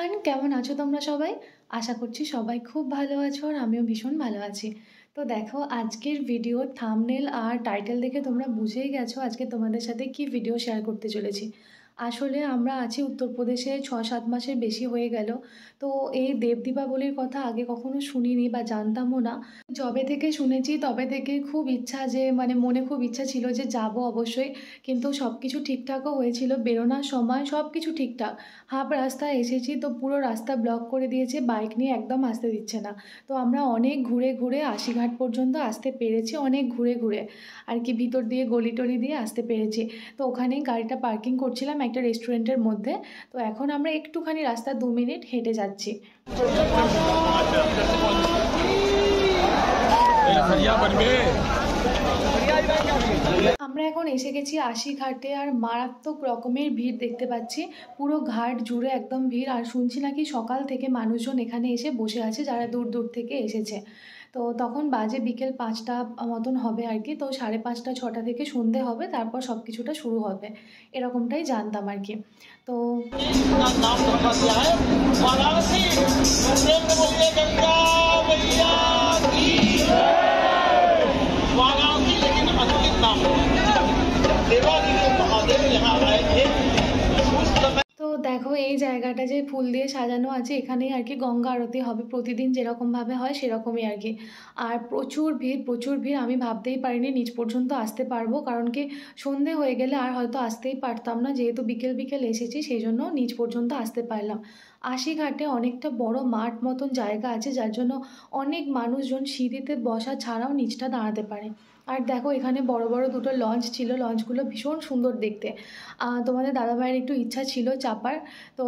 Everyone, কেমন আছো তোমরা সবাই? আশা করছি সবাই খুব ভালো আছো আর আমিও ভীষণ ভালো আছি। তো দেখো, আজকের ভিডিওর থাম্বনেল আর টাইটেল দেখে তোমরা বুঝেই গেছো আজকে তোমাদের সাথে কি ভিডিও শেয়ার করতে চলেছি। আসলে আমরা আছি উত্তরপ্রদেশে ৬-৭ মাসের বেশি হয়ে গেল। তো এই দেব দীপাবলির কথা আগে কখনো শুনিনি বা জানতামও না। যবে থেকে শুনেছি তবে থেকে খুব ইচ্ছা যে মনে খুব ইচ্ছা ছিল যে যাব অবশ্যই। কিন্তু সব কিছু ঠিকঠাকও হয়েছিল, বেরোনোর সময় সব কিছু ঠিকঠাক। হাফ রাস্তায় এসেছি তো পুরো রাস্তা ব্লক করে দিয়েছে, বাইক নিয়ে একদম আসতে দিচ্ছে না। তো আমরা অনেক ঘুরে ঘুরে আশিঘাট পর্যন্ত আসতে পেরেছি, অনেক ঘুরে ঘুরে আর কি ভিতর দিয়ে গলি টলি দিয়ে আসতে পেরেছি। তো ওখানেই গাড়িটা পার্কিং করছিলাম একটা রেস্টুরেন্টের মধ্যে। তো এখন আমরা একটুখানি রাস্তা 2 মিনিট হেঁটে যাচ্ছি। আমরা এখন এসে গেছি আশিঘাটে আর মারাত্মক রকমের ভিড় দেখতে পাচ্ছি। পুরো ঘাট জুড়ে একদম ভিড়, আর শুনছি নাকি সকাল থেকে মানুষজন এখানে এসে বসে আছে যারা দূর দূর থেকে এসেছে। তো তখন বাজে বিকেল 5টা মতন হবে আর কি। তো 5:30-6টা থেকে সন্ধে হবে, তারপর সব কিছুটা শুরু হবে, এরকমটাই জানতাম আর কি। তো তো দেখো, এই জায়গাটা যে ফুল দিয়ে সাজানো আছে এখানেই আর কি গঙ্গা আরতি হবে প্রতিদিন, যেরকমভাবে হয় সেরকমই আর কি। আর প্রচুর ভিড়, প্রচুর ভিড়। আমি ভাবতেই পারিনি নিচ পর্যন্ত আসতে পারবো, কারণ কি সন্ধে হয়ে গেলে আর হয়তো আসতেই পারতাম না। যেহেতু বিকেল বিকেল এসেছি সেই জন্য নিচ পর্যন্ত আসতে পারলাম। আশিঘাটে অনেকটা বড় মাঠ মতন জায়গা আছে, যার জন্য অনেক মানুষজন সিঁড়িতে বসা ছাড়াও নিচটা দাঁড়াতে পারে। আর দেখো, এখানে বড় বড় দুটো লঞ্চ ছিল, লঞ্চগুলো ভীষণ সুন্দর দেখতে। তোমাদের দাদাভাইয়ের একটু ইচ্ছা ছিল চাপার। তো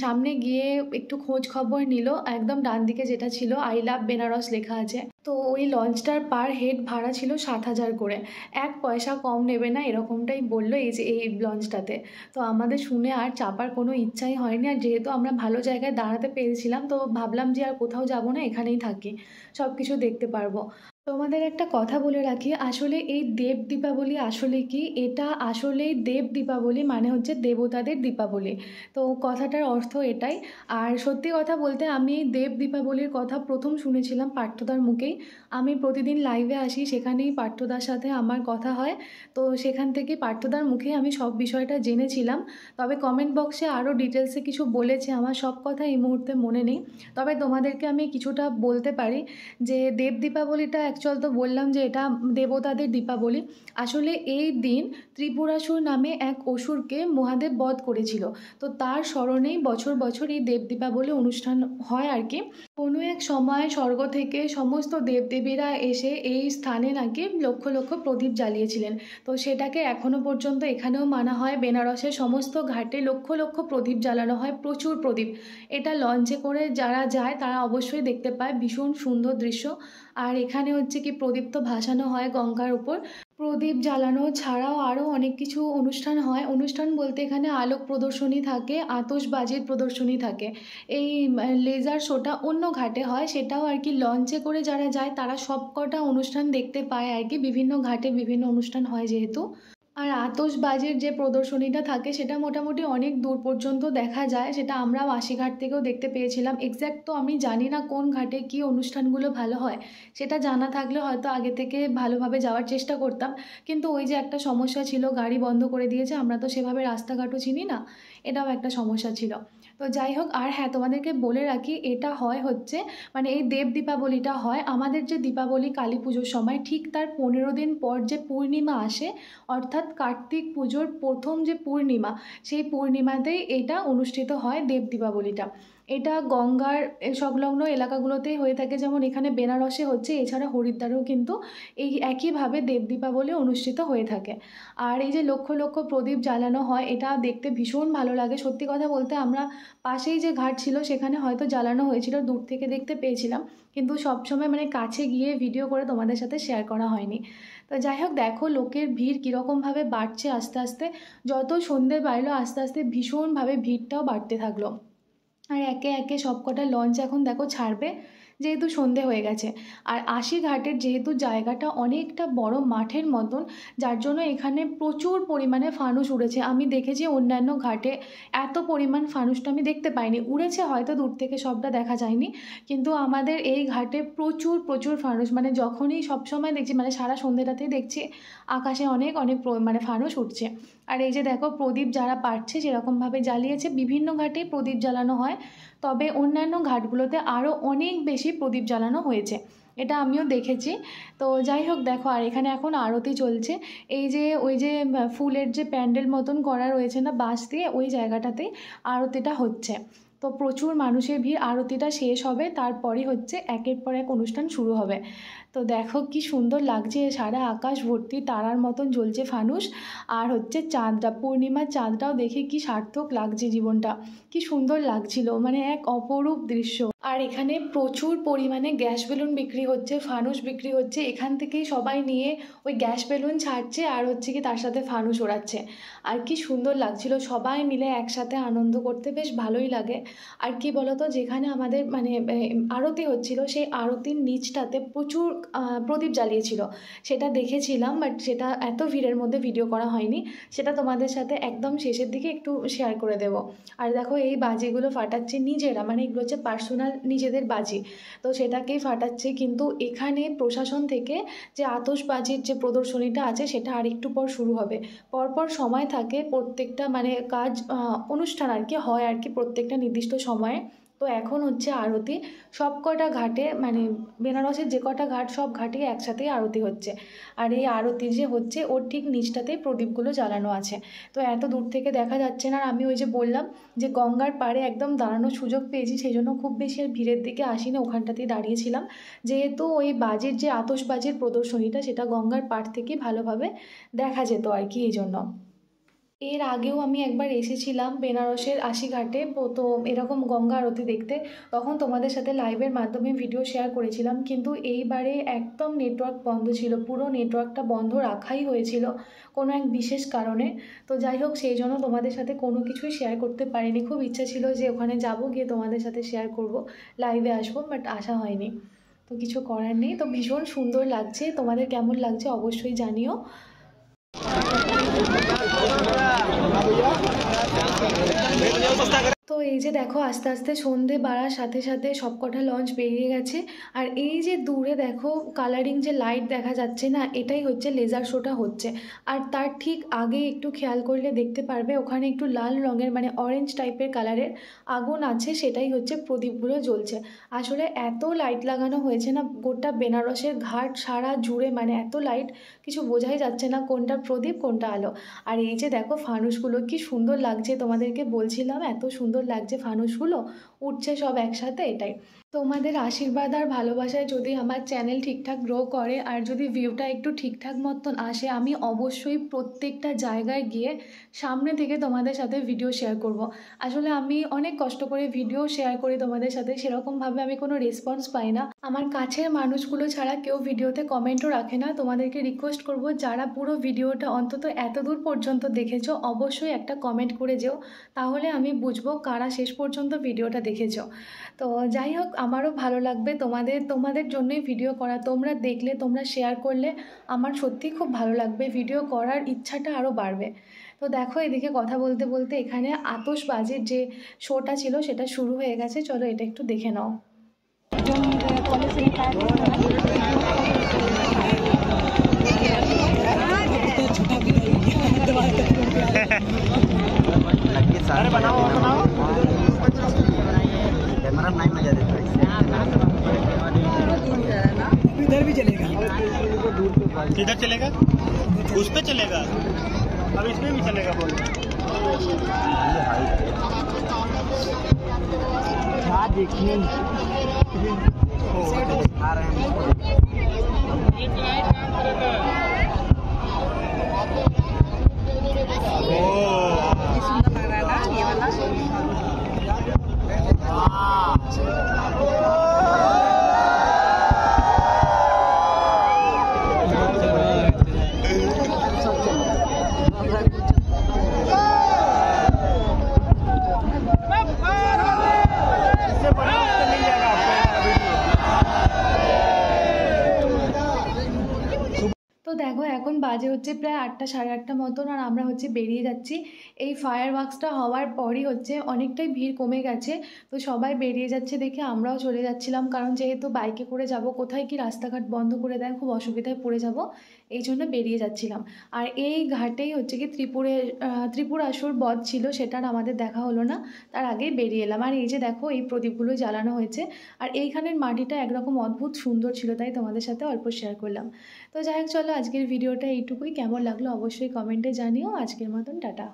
সামনে গিয়ে একটু খোঁজ খবর নিল, একদম ডান দিকে যেটা ছিল আই লাভ বেনারস লেখা আছে। তো ওই লঞ্চটার পার হেড ভাড়া ছিল 7,000 করে, 1 পয়সা কম নেবে না এরকমটাই বললো এই যে এই লঞ্চটাতে। তো আমাদের শুনে আর চাপার কোনো ইচ্ছাই হয়নি। আর যেহেতু আমরা ভালো জায়গায় দাঁড়াতে পেরেছিলাম তো ভাবলাম যে আর কোথাও যাব না, এখানেই থাকি, সব কিছু দেখতে পারবো। তোমাদের একটা কথা বলে রাখি, আসলে এই দেব দীপাবলি আসলে কি, এটা আসলেই দেব দীপাবলি মানে হচ্ছে দেবতাদের দীপাবলি। তো কথাটার অর্থ এটাই। আর সত্যি কথা বলতে আমি এই দেব দীপাবলির কথা প্রথম শুনেছিলাম পার্থদার মুখেই। আমি প্রতিদিন লাইভে আসি, সেখানেই পার্থদার সাথে আমার কথা হয়। তো সেখান থেকে পার্থদার মুখেই আমি সব বিষয়টা জেনেছিলাম। তবে কমেন্ট বক্সে আরও ডিটেলসে কিছু বলেছে, আমার সব কথা এই মুহূর্তে মনে নেই। তবে তোমাদেরকে আমি কিছুটা বলতে পারি যে দেব দীপাবলিটা অ্যাকচুয়াল তো বললাম যে এটা দেবতাদের দীপাবলি। আসলে এই দিন ত্রিপুরাসুর নামে এক অসুরকে মহাদেব বধ করেছিল। তো তার স্মরণেই বছর বছর এই দেব দীপাবলি অনুষ্ঠান হয় আর কি। কোনো এক সময় স্বর্গ থেকে সমস্ত দেবদেবীরা এসে এই স্থানে নাকি লক্ষ লক্ষ প্রদীপ জ্বালিয়েছিলেন। তো সেটাকে এখনও পর্যন্ত এখানেও মানা হয়, বেনারসের সমস্ত ঘাটে লক্ষ লক্ষ প্রদীপ জ্বালানো হয়, প্রচুর প্রদীপ। এটা লঞ্চে করে যারা যায় তারা অবশ্যই দেখতে পায়, ভীষণ সুন্দর দৃশ্য। আর এখানে হচ্ছে কি প্রদীপ তো ভাসানো হয় গঙ্গার উপর। প্রদীপ জ্বালানো ছাড়াও আরও অনেক কিছু অনুষ্ঠান হয়। অনুষ্ঠান বলতে এখানে আলোক প্রদর্শনী থাকে, আতশবাজির প্রদর্শনী থাকে। এই লেজার শোটা অন্য ঘাটে হয়, সেটাও আর কি লঞ্চে করে যারা যায় তারা সব কটা অনুষ্ঠান দেখতে পায় আর কি। বিভিন্ন ঘাটে বিভিন্ন অনুষ্ঠান হয় যেহেতু। আর আতশবাজির যে প্রদর্শনীটা থাকে সেটা মোটামুটি অনেক দূর পর্যন্ত দেখা যায়, সেটা আমরাও আশিঘাট থেকেও দেখতে পেয়েছিলাম। এক্স্যাক্ট তো আমি জানি না কোন ঘাটে কী অনুষ্ঠানগুলো ভালো হয়, সেটা জানা থাকলে হয়তো আগে থেকে ভালোভাবে যাওয়ার চেষ্টা করতাম। কিন্তু ওই যে একটা সমস্যা ছিল, গাড়ি বন্ধ করে দিয়েছে, আমরা তো সেভাবে রাস্তাঘাটও চিনি না, এটাও একটা সমস্যা ছিল। তো যাই হোক, আর হ্যাঁ তোমাদেরকে বলে রাখি, এটা হয় হচ্ছে এই দেব দীপাবলিটা হয় আমাদের যে দীপাবলি কালী পুজোর সময় ঠিক তার 15 দিন পর যে পূর্ণিমা আসে, অর্থাৎ কার্তিক পুজোর প্রথম যে পূর্ণিমা, সেই পূর্ণিমাতেই এটা অনুষ্ঠিত হয় দেব দীপাবলিটা। এটা গঙ্গার সংলগ্ন এলাকাগুলোতেই হয়ে থাকে, যেমন এখানে বেনারসে হচ্ছে, এছাড়া হরিদ্বারেও কিন্তু এই একইভাবে দেব দীপাবলি অনুষ্ঠিত হয়ে থাকে। আর এই যে লক্ষ লক্ষ প্রদীপ জ্বালানো হয় এটা দেখতে ভীষণ ভালো লাগে। সত্যি কথা বলতে আমরা পাশেই যে ঘাট ছিল সেখানে হয়তো জ্বালানো হয়েছিল, দূর থেকে দেখতে পেয়েছিলাম, কিন্তু সবসময় কাছে গিয়ে ভিডিও করে তোমাদের সাথে শেয়ার করা হয়নি। তো যাই হোক, দেখো লোকের ভিড় কীরকমভাবে বাড়ছে আস্তে আস্তে। যত সন্ধে বাড়লো আস্তে আস্তে ভীষণভাবে ভিড়টাও বাড়তে থাকলো। আর একে একে সব কটা লঞ্চ এখন দেখো ছাড়বে, যেহেতু সন্ধে হয়ে গেছে। আর আশি ঘাটের যেহেতু জায়গাটা অনেকটা বড় মাঠের মতন, যার জন্য এখানে প্রচুর পরিমাণে ফানুস উড়েছে। আমি দেখেছি অন্যান্য ঘাটে এত পরিমাণ ফানুসটা আমি দেখতে পাইনি, উড়েছে হয়তো দূর থেকে সবটা দেখা যায়নি, কিন্তু আমাদের এই ঘাটে প্রচুর প্রচুর ফানুস, মানে যখনই সবসময় দেখছি, মানে সারা সন্ধেটাতেই দেখছি আকাশে অনেক অনেক মানে ফানুস উঠছে। আর এই যে দেখো প্রদীপ যারা পারছে সেরকমভাবে জ্বালিয়েছে। বিভিন্ন ঘাটেই প্রদীপ জ্বালানো হয়, তবে অন্যান্য ঘাটগুলোতে আরও অনেক বেশি প্রদীপ জ্বালানো হয়েছে, এটা আমিও দেখেছি। তো যাই হোক দেখো, আর এখানে এখন আরতি চলছে। এই যে ওই যে ফুলের যে প্যান্ডেল মতন করা রয়েছে না বাঁশ দিয়ে, ওই জায়গাটাতেই আরতিটা হচ্ছে। তো প্রচুর মানুষের ভিড়, আরতিটা শেষ হবে তারপরই হচ্ছে একের পর এক অনুষ্ঠান শুরু হবে। তো দেখো কি সুন্দর লাগছে, সারা আকাশ ভর্তি তারার মতন জ্বলছে ফানুস। আর হচ্ছে চাঁদটা, পূর্ণিমার চাঁদটাও দেখে কি সার্থক লাগছে জীবনটা, কি সুন্দর লাগছিল, মানে এক অপরূপ দৃশ্য। আর এখানে প্রচুর পরিমাণে গ্যাস বেলুন বিক্রি হচ্ছে, ফানুস বিক্রি হচ্ছে, এখান থেকেই সবাই নিয়ে ওই গ্যাস বেলুন ছাড়ছে আর হচ্ছে কি তার সাথে ফানুস ওড়াচ্ছে। আর কি সুন্দর লাগছিল, সবাই মিলে একসাথে আনন্দ করতে বেশ ভালোই লাগে। আর কি বলতো, যেখানে আমাদের মানে আরতি হচ্ছিল সেই আরতির নিচটাতে প্রচুর প্রদীপ জ্বালিয়েছিল, সেটা দেখেছিলাম, বাট সেটা এত ভিড়ের মধ্যে ভিডিও করা হয়নি, সেটা তোমাদের সাথে একদম শেষের দিকে একটু শেয়ার করে দেব। আর দেখো এই বাজিগুলো ফাটাচ্ছে নিজেরা, মানে এগুলো হচ্ছে পার্সোনাল নিজেদের বাজি, তো সেটাকেই ফাটাচ্ছে। কিন্তু এখানে প্রশাসন থেকে যে আতশবাজির যে প্রদর্শনীটা আছে সেটা আরেকটু পর শুরু হবে, পরপর সময় থাকে প্রত্যেকটা মানে কাজ অনুষ্ঠান আর কি হয় আর কি প্রত্যেকটা নির্দিষ্ট সময়ে। তো এখন হচ্ছে আরতি, সব কটা ঘাটে মানে বেনারসের যে কটা ঘাট সব ঘাটেই একসাথেই আরতি হচ্ছে। আর এই আরতি যে হচ্ছে ওর ঠিক নিচটাতেই প্রদীপগুলো জ্বালানো আছে, তো এত দূর থেকে দেখা যাচ্ছে না। আর আমি ওই যে বললাম যে গঙ্গার পাড়ে একদম দাঁড়ানোর সুযোগ পেয়েছি, সেই জন্য খুব বেশি আর ভিড়ের দিকে আসিনি, ওখানটাতেই দাঁড়িয়েছিলাম, যেহেতু ওই বাজির যে আতশবাজির প্রদর্শনীটা সেটা গঙ্গার পাড় থেকে ভালোভাবে দেখা যেত আর কি, এই জন্য। এর আগেও আমি একবার এসেছিলাম বেনারসের আশিঘাটে, তো এরকম গঙ্গা আরতি দেখতে, তখন তোমাদের সাথে লাইভের মাধ্যমে ভিডিও শেয়ার করেছিলাম, কিন্তু এইবারে একদম নেটওয়ার্ক বন্ধ ছিল, পুরো নেটওয়ার্কটা বন্ধ রাখাই হয়েছিল কোনো এক বিশেষ কারণে। তো যাই হোক, সেই জন্য তোমাদের সাথে কোনো কিছুই শেয়ার করতে পারিনি। খুব ইচ্ছা ছিল যে ওখানে যাব, গিয়ে তোমাদের সাথে শেয়ার করব, লাইভে আসবো, বাট আসা হয়নি, তো কিছু করার নেই। তো ভীষণ সুন্দর লাগছে, তোমাদের কেমন লাগছে অবশ্যই জানিও। তো এই যে দেখো আস্তে আস্তে সন্ধে বাড়ার সাথে সাথে সবকটা লঞ্চ বেরিয়ে গেছে। আর এই যে দূরে দেখো কালারিং যে লাইট দেখা যাচ্ছে না, এটাই হচ্ছে লেজার শোটা হচ্ছে। আর তার ঠিক আগে একটু খেয়াল করলে দেখতে পারবে ওখানে একটু লাল রঙের মানে অরেঞ্জ টাইপের কালারের আগুন আছে, সেটাই হচ্ছে প্রদীপগুলো জ্বলছে। আসলে এত লাইট লাগানো হয়েছে না গোটা বেনারসের ঘাট সারা জুড়ে, মানে এত লাইট কিছু বোঝাই যাচ্ছে না কোনটা প্রদীপ কোনটা আলো। আর এই যে দেখো ফানুসগুলো কি সুন্দর লাগছে, তোমাদেরকে বলছিলাম এত সুন্দর লাগছে ফানুসগুলো উঠছে সব একসাথে। এটাই তোমাদের আশীর্বাদ আর ভালোবাসায় যদি আমার চ্যানেল ঠিকঠাক গ্রো করে আর যদি ভিউটা একটু ঠিকঠাক মতন আসে, আমি অবশ্যই প্রত্যেকটা জায়গায় গিয়ে সামনে থেকে তোমাদের সাথে ভিডিও শেয়ার করব। আসলে আমি অনেক কষ্ট করে ভিডিও শেয়ার করি তোমাদের সাথে, সেরকমভাবে আমি কোনো রেসপন্স পাই না। আমার কাছের মানুষগুলো ছাড়া কেউ ভিডিওতে কমেন্টও রাখে না। তোমাদেরকে রিকোয়েস্ট করব, যারা পুরো ভিডিওটা অন্তত এত দূর পর্যন্ত দেখেছো অবশ্যই একটা কমেন্ট করে যেও, তাহলে আমি বুঝবো কারা শেষ পর্যন্ত ভিডিওটা দেখেছো। তো যাই হোক, আমারও ভালো লাগবে তোমাদের জন্যই ভিডিও করা, তোমরা দেখলে তোমরা শেয়ার করলে আমার সত্যি খুব ভালো লাগবে, ভিডিও করার ইচ্ছাটা আরও বাড়বে। তো দেখো এদিকে কথা বলতে বলতে এখানে আতশবাজির যে শোটা ছিল সেটা শুরু হয়ে গেছে, চলো এটা একটু দেখে নাও। इधर भी चलेगा, किधर चलेगा, उस पे चलेगा, अब इसमें भी चलेगा। बोलो क्या देखिए दिखा रहे हैं। इससे बड़ा मिल जाएगा आपको। এখন বাজে হচ্ছে প্রায় 8টা সাড়ে 8টা মতন, আর আমরা হচ্ছে বেরিয়ে যাচ্ছি। এই ফায়ার ওয়ার্কসটা হওয়ার পরই হচ্ছে অনেকটাই ভিড় কমে গেছে। তো সবাই বেরিয়ে যাচ্ছে দেখে আমরাও চলে যাচ্ছিলাম, কারণ যেহেতু বাইকে করে যাব, কোথায় কি রাস্তাঘাট বন্ধ করে দেয়, খুব অসুবিধায় পড়ে যাব, এই জন্য বেরিয়ে যাচ্ছিলাম। আর এই ঘাটেই হচ্ছে কি ত্রিপুরাসুর বধ ছিল, সেটার আমাদের দেখা হলো না, তার আগেই বেরিয়ে এলাম। আর এই যে দেখো এই প্রদীপগুলো জ্বালানো হয়েছে, আর এইখানের মাটিটা একরকম অদ্ভুত সুন্দর ছিল, তাই তোমাদের সাথে অল্প শেয়ার করলাম। তো যাই হোক, চলো আজকের ভিডিওটা এইটুকুই। কেমন লাগলো অবশ্যই কমেন্টে জানিও। আজকের মতন টাটা।